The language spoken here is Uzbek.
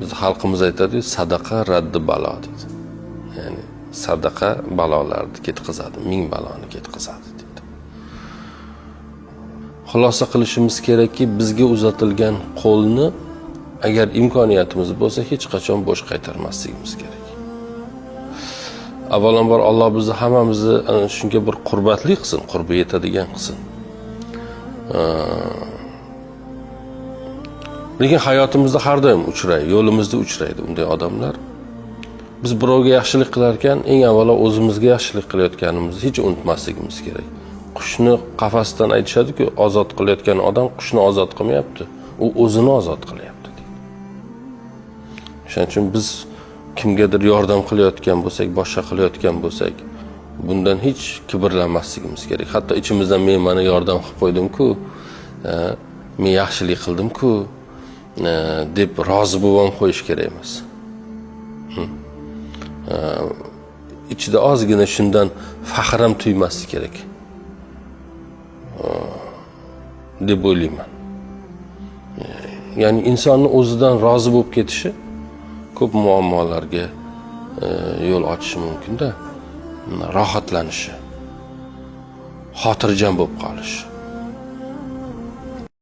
Biz xalqimiz aytadi, sadaqa raddi balo deydi. Ya'ni sadaqa balolarni ketkazadi, ming baloni ketkazadi deydi. Xulosa qilishimiz kerakki, bizga uzatilgan qo'lni agar imkoniyatimiz bo'lsa hech qachon bo'sh qaytarmasligimiz kerak. Avvalambor Alloh bizni hammamizni shunga bir qurbatli qilsin, qurbi yetadigan qilsin. Lekin hayotimizda har doim uchraydi, yo'limizda uchraydi unday odamlar. Biz birovga yaxshilik qilar ekan, eng avvalo o'zimizga yaxshilik qilayotganimizni hech unutmasligimiz kerak. Qushni qafasdan aytishadi-ku, ozod qilayotgan odam qushni ozod qilmayapti, u o'zini ozod qilyapti deydi. Shuning uchun biz kimgadir yordam qilayotgan bo'lsak, boshqa qilayotgan bo'lsak, bundan hech kibrlanmasligimiz kerak. Hatto ichimizdan men mana yordam qilib qo'ydim-ku, men yaxshilik qildim-ku deb rozi bo'lib qo'yish kerak emas. Ichida ozgina shundan faxr ham tuymaslik kerak deb o'ylayman. Ya'ni insonning o'zidan rozi bo'lib ketishi ko'p muammolarga yo'l ochishi mumkin-da. Rohatlanishi, xotirjam bo'lib qolishi.